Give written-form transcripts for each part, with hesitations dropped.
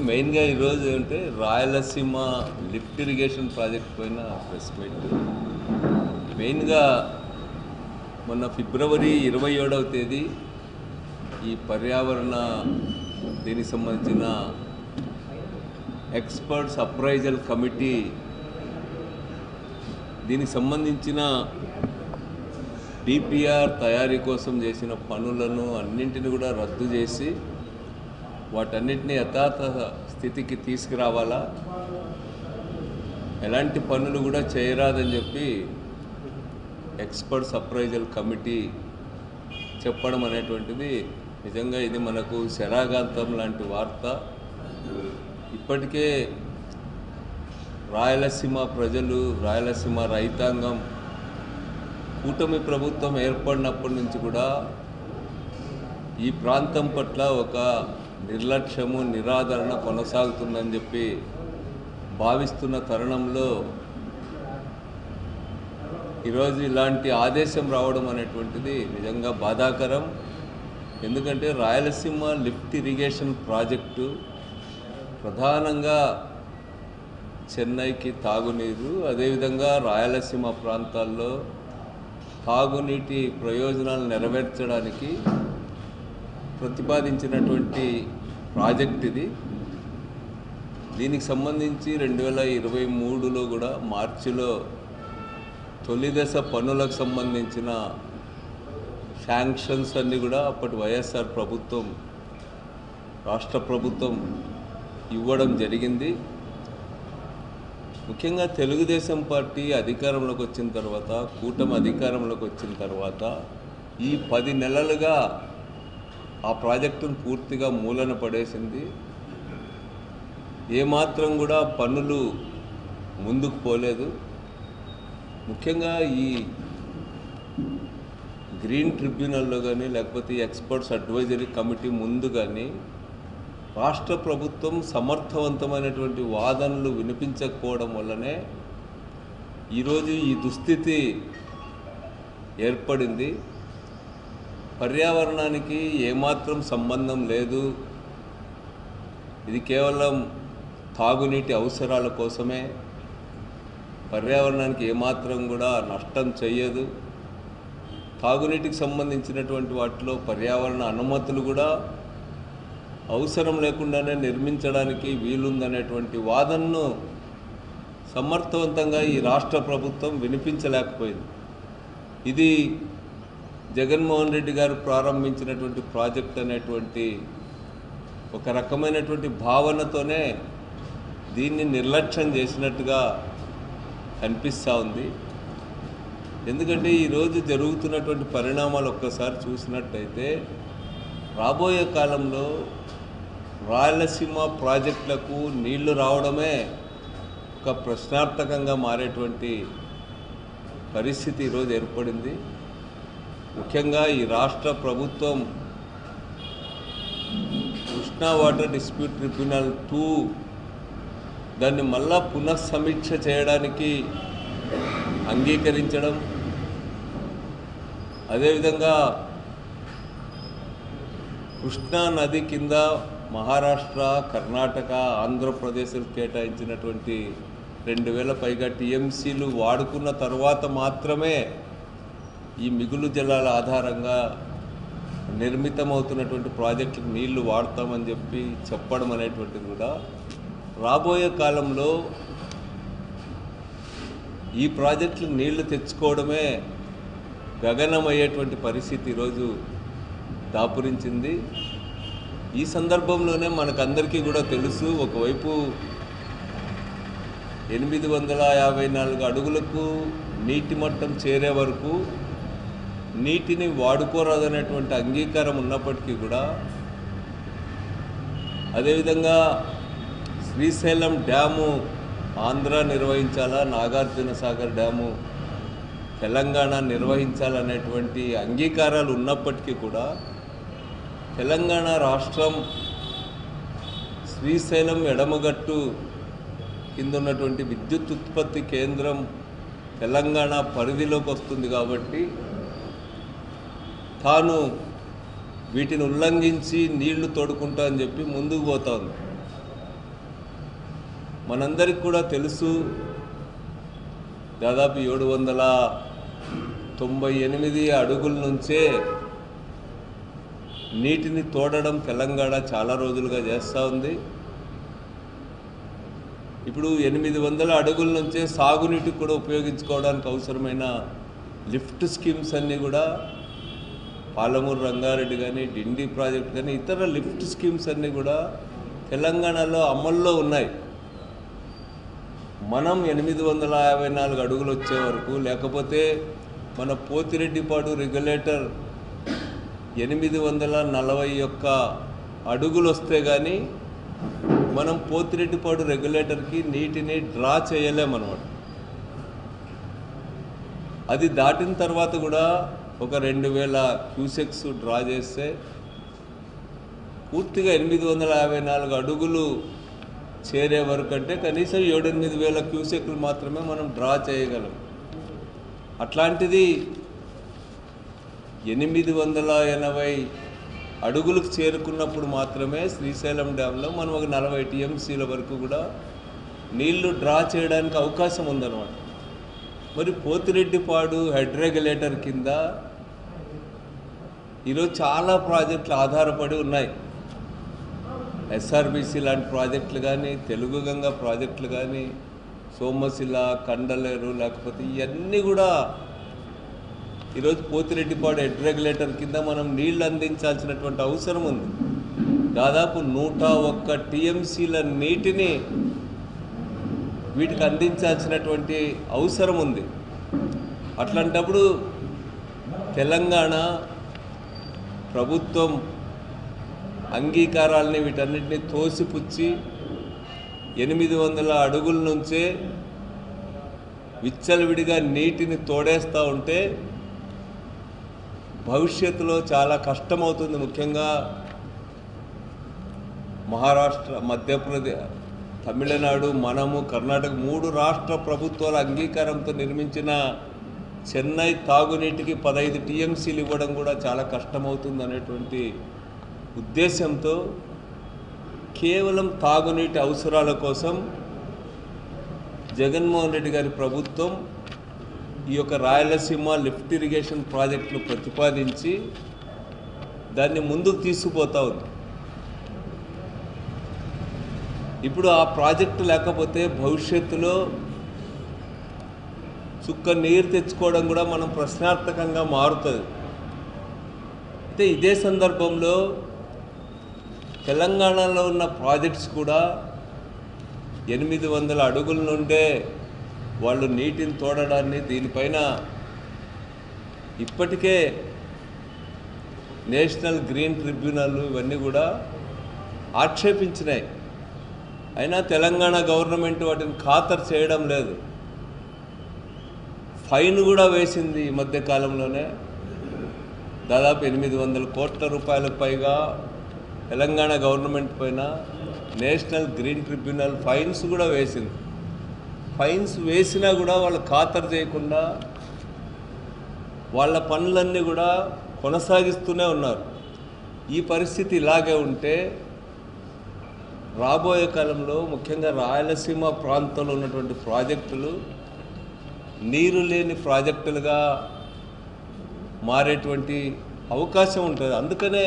మెయిన్గా ఈరోజు ఏంటంటే రాయలసీమ లిఫ్ట్ ఇరిగేషన్ ప్రాజెక్ట్ పైన ప్రెస్ మీట్. మెయిన్గా మొన్న ఫిబ్రవరి 27వ తేదీ ఈ పర్యావరణ దీనికి సంబంధించిన ఎక్స్పర్ట్స్ అప్రైజల్ కమిటీ దీనికి సంబంధించిన డిపిఆర్ తయారీ కోసం చేసిన పనులను అన్నింటిని కూడా రద్దు చేసి వాటన్నిటిని యథార్థ స్థితికి తీసుకురావాలా, ఎలాంటి పనులు కూడా చేయరాదని చెప్పి ఎక్స్పర్ట్స్ అప్రైజల్ కమిటీ చెప్పడం అనేటువంటిది నిజంగా ఇది మనకు శరాఘాతం లాంటి వార్త. ఇప్పటికే రాయలసీమ ప్రజలు, రాయలసీమ రైతాంగం కూటమి ప్రభుత్వం ఏర్పడినప్పటి నుంచి కూడా ఈ ప్రాంతం పట్ల ఒక నిర్లక్ష్యము, నిరాదరణ కొనసాగుతుందని చెప్పి భావిస్తున్న తరుణంలో ఈరోజు ఇలాంటి ఆదేశం రావడం అనేటువంటిది నిజంగా బాధాకరం. ఎందుకంటే రాయలసీమ లిఫ్ట్ ఇరిగేషన్ ప్రాజెక్టు ప్రధానంగా చెన్నైకి తాగునీరు, అదేవిధంగా రాయలసీమ ప్రాంతాల్లో తాగునీటి ప్రయోజనాలు నెరవేర్చడానికి ప్రతిపాదించినటువంటి ప్రాజెక్ట్ ఇది. దీనికి సంబంధించి 2023లో కూడా మార్చిలో తొలి దశ పనులకు సంబంధించిన శాంక్షన్స్ అన్నీ కూడా అప్పటి వైఎస్ఆర్ ప్రభుత్వం, రాష్ట్ర ప్రభుత్వం ఇవ్వడం జరిగింది. ముఖ్యంగా తెలుగుదేశం పార్టీ అధికారంలోకి వచ్చిన తర్వాత, కూటమి అధికారంలోకి వచ్చిన తర్వాత ఈ 10 నెలలుగా ఆ ప్రాజెక్టును పూర్తిగా మూలన పడేసింది. ఏమాత్రం కూడా పనులు ముందుకు పోలేదు. ముఖ్యంగా ఈ గ్రీన్ ట్రిబ్యునల్లో కానీ లేకపోతే ఎక్స్పర్ట్స్ అడ్వైజరీ కమిటీ ముందు కానీ రాష్ట్ర ప్రభుత్వం సమర్థవంతమైనటువంటి వాదనలు వినిపించకపోవడం వల్లనే ఈరోజు ఈ దుస్థితి ఏర్పడింది. పర్యావరణానికి ఏమాత్రం సంబంధం లేదు, ఇది కేవలం తాగునీటి అవసరాల కోసమే, పర్యావరణానికి ఏమాత్రం కూడా నష్టం చేయదు, తాగునీటికి సంబంధించినటువంటి వాటిలో పర్యావరణ అనుమతులు కూడా అవసరం లేకుండానే నిర్మించడానికి వీలుందనేటువంటి వాదనను సమర్థవంతంగా ఈ రాష్ట్ర ప్రభుత్వం వినిపించలేకపోయింది. ఇది జగన్మోహన్ రెడ్డి గారు ప్రారంభించినటువంటి ప్రాజెక్ట్ అనేటువంటి ఒక రకమైనటువంటి భావనతోనే దీన్ని నిర్లక్ష్యం చేసినట్టుగా కనిపిస్తూ ఉంది. ఎందుకంటే ఈరోజు జరుగుతున్నటువంటి పరిణామాలు ఒక్కసారి చూసినట్టయితే రాబోయే కాలంలో రాయలసీమ ప్రాజెక్టులకు నీళ్లు రావడమే ఒక ప్రశ్నార్థకంగా మారేటువంటి పరిస్థితి ఈరోజు ఏర్పడింది. ముఖ్యంగా ఈ రాష్ట్ర ప్రభుత్వం కృష్ణా వాటర్ డిస్ప్యూట్ ట్రిబ్యునల్ 2 దాన్ని మళ్ళా పునఃసమీక్ష చేయడానికి అంగీకరించడం, అదేవిధంగా కృష్ణా నది కింద మహారాష్ట్ర, కర్ణాటక, ఆంధ్రప్రదేశ్లు కేటాయించినటువంటి 2000 పైగా టీఎంసీలు వాడుకున్న తర్వాత మాత్రమే ఈ మిగులు జలాల ఆధారంగా నిర్మితమవుతున్నటువంటి ప్రాజెక్టులకు నీళ్లు వాడతామని చెప్పి చెప్పడం అనేటువంటిది కూడా రాబోయే కాలంలో ఈ ప్రాజెక్టులకు నీళ్లు తెచ్చుకోవడమే గగనమయ్యేటువంటి పరిస్థితి ఈరోజు దాపురించింది. ఈ సందర్భంలోనే మనకందరికీ కూడా తెలుసు, ఒకవైపు 854 అడుగులకు నీటి మట్టం చేరే వరకు నీటిని వాడుకోరాదనేటువంటి అంగీకారం ఉన్నప్పటికీ కూడా, అదేవిధంగా శ్రీశైలం డ్యాము ఆంధ్ర నిర్వహించాలా, నాగార్జున సాగర్ డ్యాము తెలంగాణ నిర్వహించాలనేటువంటి అంగీకారాలు ఉన్నప్పటికీ కూడా తెలంగాణ రాష్ట్రం శ్రీశైలం ఎడమగట్టు కింద ఉన్నటువంటి విద్యుత్ ఉత్పత్తి కేంద్రం తెలంగాణ పరిధిలోకి వస్తుంది కాబట్టి తాను వీటిని ఉల్లంఘించి నీళ్లు తోడుకుంటా అని చెప్పి ముందుకు పోతోంది. మనందరికి కూడా తెలుసు, దాదాపు 798 అడుగుల నుంచే నీటిని తోడడం తెలంగాణ చాలా రోజులుగా చేస్తూ ఉంది. ఇప్పుడు 800 అడుగుల నుంచే సాగునీటికి కూడా ఉపయోగించుకోవడానికి అవసరమైన లిఫ్ట్ స్కీమ్స్ అన్నీ కూడా పాలమూరు రంగారెడ్డి కానీ, డిండి ప్రాజెక్ట్ కానీ, ఇతర లిఫ్ట్ స్కీమ్స్ అన్నీ కూడా తెలంగాణలో అమల్లో ఉన్నాయి. మనం 854 అడుగులు వచ్చే వరకు, లేకపోతే మన పోతిరెడ్డిపాడు రెగ్యులేటర్ 841 అడుగులు వస్తే కానీ మనం పోతిరెడ్డిపాడు రెగ్యులేటర్కి నీటిని డ్రా చేయలేమన్నమాట. అది దాటిన తర్వాత కూడా ఒక 2000 క్యూసెక్స్ డ్రా చేస్తే పూర్తిగా 854 అడుగులు చేరే వరకు అంటే కనీసం 7-8 వేల క్యూసెక్లు మాత్రమే మనం డ్రా చేయగలం. అట్లాంటిది 880 అడుగులకు చేరుకున్నప్పుడు మాత్రమే శ్రీశైలం డ్యాంలో మనం ఒక 40 టీఎంసీల వరకు కూడా నీళ్లు డ్రా చేయడానికి అవకాశం ఉందన్నమాట. మరి పోతిరెడ్డిపాడు హెడ్ రెగ్యులేటర్ కింద ఈరోజు చాలా ప్రాజెక్టులు ఆధారపడి ఉన్నాయి. ఎస్ఆర్బిసి లాంటి ప్రాజెక్టులు కానీ, తెలుగు గంగ ప్రాజెక్టులు కానీ, సోమశిల, కండలేరు, లేకపోతే ఇవన్నీ కూడా ఈరోజు పోతిరెడ్డిపాడు హెడ్ రెగ్యులేటర్ కింద మనం నీళ్లు అందించాల్సినటువంటి అవసరం ఉంది. దాదాపు 101 టీఎంసీల నీటిని వీటికి అందించాల్సినటువంటి అవసరం ఉంది. అట్లాంటప్పుడు తెలంగాణ ప్రభుత్వం అంగీకారాలని వీటన్నిటిని తోసిపుచ్చి 800 అడుగుల నుంచే విచ్చలవిడిగా నీటిని తోడేస్తూ ఉంటే భవిష్యత్తులో చాలా కష్టమవుతుంది. ముఖ్యంగా మహారాష్ట్ర, మధ్యప్రదేశ్, తమిళనాడు, మనము, కర్ణాటక 3 రాష్ట్ర ప్రభుత్వాల అంగీకారంతో నిర్మించిన చెన్నై తాగునీటికి 15 టీఎంసీలు ఇవ్వడం కూడా చాలా కష్టమవుతుంది అనేటువంటి ఉద్దేశంతో కేవలం తాగునీటి అవసరాల కోసం జగన్మోహన్ రెడ్డి గారి ప్రభుత్వం ఈ యొక్క రాయలసీమ లిఫ్ట్ ఇరిగేషన్ ప్రాజెక్టును ప్రతిపాదించి దాన్ని ముందుకు తీసుకుపోతా ఉంది. ఇప్పుడు ఆ ప్రాజెక్టు లేకపోతే భవిష్యత్తులో చుక్క నీరు తెచ్చుకోవడం కూడా మనం ప్రశ్నార్థకంగా మారుతుంది. అయితే ఇదే సందర్భంలో తెలంగాణలో ఉన్న ప్రాజెక్ట్స్ కూడా 800 అడుగుల నుండే వాళ్ళు నీటిని తోడడాన్ని, దీనిపైన ఇప్పటికే నేషనల్ గ్రీన్ ట్రిబ్యునల్ ఇవన్నీ కూడా ఆక్షేపించినాయి. అయినా తెలంగాణ గవర్నమెంట్ వాటిని ఖాతరు చేయడం లేదు. ఫైన్ కూడా వేసింది ఈ మధ్య కాలంలోనే. దాదాపు 800 కోట్ల రూపాయలకు పైగా తెలంగాణ గవర్నమెంట్ పైన నేషనల్ గ్రీన్ ట్రిబ్యునల్ ఫైన్స్ కూడా వేసింది. ఫైన్స్ వేసినా కూడా వాళ్ళు ఖాతరు చేయకుండా వాళ్ళ పనులన్నీ కూడా కొనసాగిస్తూనే ఉన్నారు. ఈ పరిస్థితి ఇలాగే ఉంటే రాబోయే కాలంలో ముఖ్యంగా రాయలసీమ ప్రాంతంలో ఉన్నటువంటి ప్రాజెక్టులు నీరు లేని ప్రాజెక్టులుగా మారేటువంటి అవకాశం ఉంటుంది. అందుకనే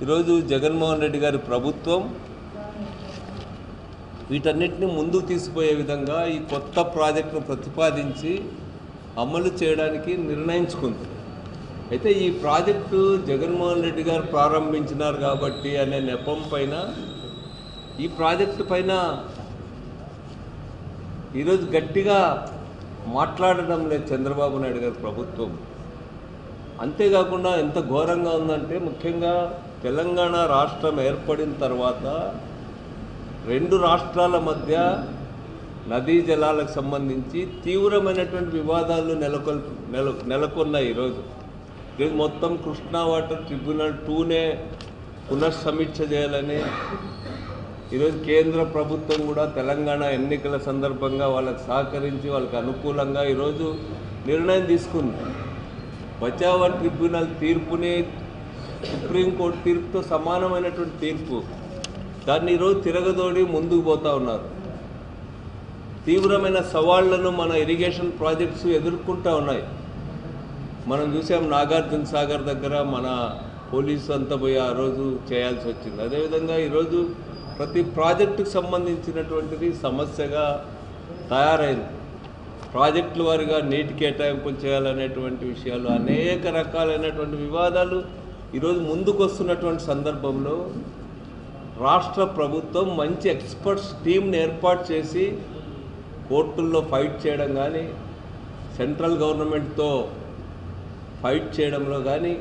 ఈరోజు జగన్మోహన్ రెడ్డి గారి ప్రభుత్వం వీటన్నిటిని ముందుకు తీసుకుపోయే విధంగా ఈ కొత్త ప్రాజెక్టును ప్రతిపాదించి అమలు చేయడానికి నిర్ణయించుకుంది. అయితే ఈ ప్రాజెక్టు జగన్మోహన్ రెడ్డి గారు ప్రారంభించినారు కాబట్టి అనే నెపం పైన ఈ ప్రాజెక్టు పైన ఈరోజు గట్టిగా మాట్లాడడం లేదు చంద్రబాబు నాయుడు గారి ప్రభుత్వం. అంతేకాకుండా ఎంత ఘోరంగా ఉందంటే, ముఖ్యంగా తెలంగాణ రాష్ట్రం ఏర్పడిన తర్వాత 2 రాష్ట్రాల మధ్య నదీ జలాలకు సంబంధించి తీవ్రమైనటువంటి వివాదాలు నెలకొన్నాయి. ఈరోజు మొత్తం కృష్ణా వాటర్ ట్రిబ్యునల్ 2నే పునఃసమీక్ష చేయాలని ఈరోజు కేంద్ర ప్రభుత్వం కూడా తెలంగాణ ఎన్నికల సందర్భంగా వాళ్ళకి సహకరించి వాళ్ళకి అనుకూలంగా ఈరోజు నిర్ణయం తీసుకుంది. బచావ్ ట్రిబ్యునల్ తీర్పుని సుప్రీంకోర్టు తీర్పుతో సమానమైనటువంటి తీర్పు, దాన్ని ఈరోజు తిరగదోడి ముందుకు పోతూ ఉన్నారు. తీవ్రమైన సవాళ్లను మన ఇరిగేషన్ ప్రాజెక్ట్స్ ఎదుర్కొంటూ ఉన్నాయి. మనం చూసాం నాగార్జున సాగర్ దగ్గర మన పోలీసు అంతా పోయి ఆ రోజు చేయాల్సి వచ్చింది. అదేవిధంగా ఈరోజు ప్రతి ప్రాజెక్టుకు సంబంధించినటువంటిది సమస్యగా తయారైంది. ప్రాజెక్టుల వారిగా నీటి కేటాయింపులు చేయాలనేటువంటి విషయాలు, అనేక రకాలైనటువంటి వివాదాలు ఈరోజు ముందుకు వస్తున్నటువంటి సందర్భంలో రాష్ట్ర ప్రభుత్వం మంచి ఎక్స్పర్ట్స్ టీంని ఏర్పాటు చేసి కోర్టుల్లో ఫైట్ చేయడం కానీ, సెంట్రల్ గవర్నమెంట్తో ఫైట్ చేయడంలో కానీ,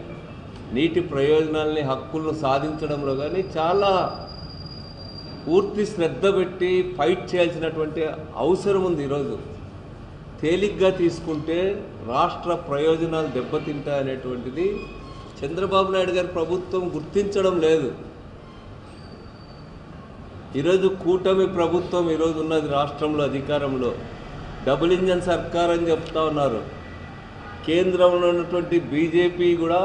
నీటి ప్రయోజనాల్ని హక్కులను సాధించడంలో కానీ చాలా పూర్తి శ్రద్ధ పెట్టి ఫైట్ చేయాల్సినటువంటి అవసరం ఉంది. ఈరోజు తేలిగ్గా తీసుకుంటే రాష్ట్ర ప్రయోజనాలు దెబ్బతింటాయనేటువంటిది చంద్రబాబు నాయుడు గారి ప్రభుత్వం గుర్తించడం లేదు. ఈరోజు కూటమి ప్రభుత్వం ఈరోజు ఉన్నది రాష్ట్రంలో అధికారంలో, డబుల్ ఇంజన్ సర్కార్ అని చెప్తా ఉన్నారు. కేంద్రంలో ఉన్నటువంటి బీజేపీ కూడా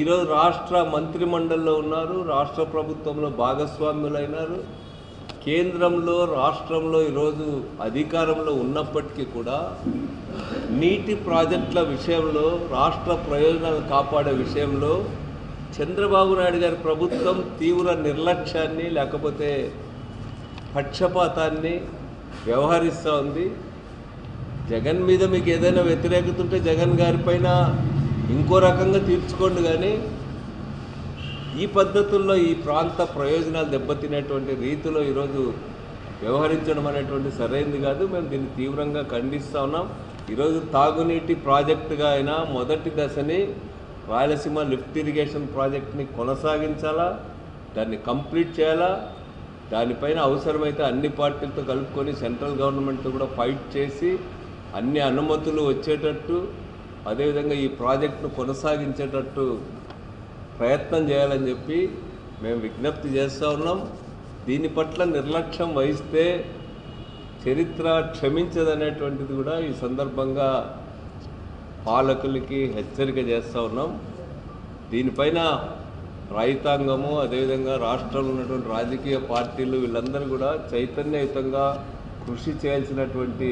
ఈరోజు రాష్ట్ర మంత్రిమండలిలో ఉన్నారు, రాష్ట్ర ప్రభుత్వంలో భాగస్వామ్యులైనారు. కేంద్రంలో రాష్ట్రంలో ఈరోజు అధికారంలో ఉన్నప్పటికీ కూడా నీటి ప్రాజెక్టుల విషయంలో, రాష్ట్ర ప్రయోజనాలు కాపాడే విషయంలో చంద్రబాబు నాయుడు గారి ప్రభుత్వం తీవ్ర నిర్లక్ష్యాన్ని లేకపోతే పక్షపాతాన్ని వ్యవహరిస్తూ ఉంది. జగన్ మీద మీకు ఏదైనా వ్యతిరేకత ఉంటే జగన్ గారిపైన ఇంకో రకంగా తీర్చుకోండి, కానీ ఈ పద్ధతుల్లో ఈ ప్రాంత ప్రయోజనాలు దెబ్బతినేటువంటి రీతిలో ఈరోజు వ్యవహరించడం అనేటువంటి సరైనది కాదు. మేము దీన్ని తీవ్రంగా ఖండిస్తూ ఉన్నాం. ఈరోజు తాగునీటి ప్రాజెక్టుగా అయినా మొదటి దశని రాయలసీమ లిఫ్ట్ ఇరిగేషన్ ప్రాజెక్ట్ని కొనసాగించాలా, దాన్ని కంప్లీట్ చేయాలా. దానిపైన అవసరమైతే అన్ని పార్టీలతో కలుపుకొని సెంట్రల్ గవర్నమెంట్తో కూడా ఫైట్ చేసి అన్ని అనుమతులు వచ్చేటట్టు, అదేవిధంగా ఈ ప్రాజెక్టును కొనసాగించేటట్టు ప్రయత్నం చేయాలని చెప్పి మేము విజ్ఞప్తి చేస్తూ ఉన్నాం. దీని పట్ల నిర్లక్ష్యం వహిస్తే చరిత్ర క్షమించదనేటువంటిది కూడా ఈ సందర్భంగా పాలకులకి హెచ్చరిక చేస్తూ ఉన్నాం. దీనిపైన రైతాంగము, అదేవిధంగా రాష్ట్రంలో ఉన్నటువంటి రాజకీయ పార్టీలు వీళ్ళందరూ కూడా చైతన్యయుతంగా కృషి చేయాల్సినటువంటి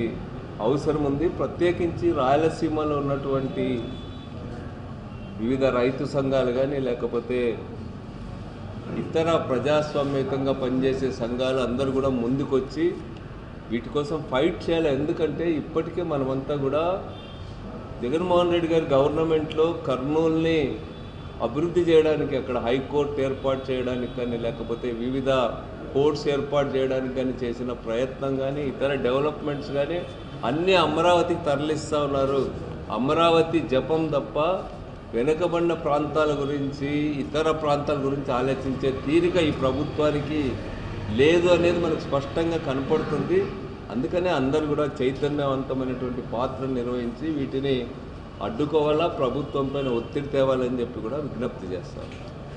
అవసరం ఉంది. ప్రత్యేకించి రాయలసీమలో ఉన్నటువంటి వివిధ రైతు సంఘాలు కానీ, లేకపోతే ఇతర ప్రజాస్వామ్యయుతంగా పనిచేసే సంఘాలు అందరూ కూడా ముందుకొచ్చి వీటి కోసం ఫైట్ చేయాలి. ఎందుకంటే ఇప్పటికే మనమంతా కూడా జగన్మోహన్ రెడ్డి గారి గవర్నమెంట్లో కర్నూలుని అభివృద్ధి చేయడానికి, అక్కడ హైకోర్టు ఏర్పాటు చేయడానికి కానీ, లేకపోతే వివిధ కోర్ట్స్ ఏర్పాటు చేయడానికి కానీ చేసిన ప్రయత్నం కానీ, ఇతర డెవలప్మెంట్స్ కానీ అన్నీ అమరావతికి తరలిస్తూ ఉన్నారు. అమరావతి జపం తప్ప వెనుకబడిన ప్రాంతాల గురించి, ఇతర ప్రాంతాల గురించి ఆలోచించే తీరిక ఈ ప్రభుత్వానికి లేదు అనేది మనకు స్పష్టంగా కనపడుతుంది. అందుకనే అందరూ కూడా చైతన్యవంతమైనటువంటి పాత్రను నిర్వహించి వీటిని అడ్డుకోవాలా, ప్రభుత్వం పైన ఒత్తిడి తేవాలని చెప్పి కూడా విజ్ఞప్తి చేస్తారు.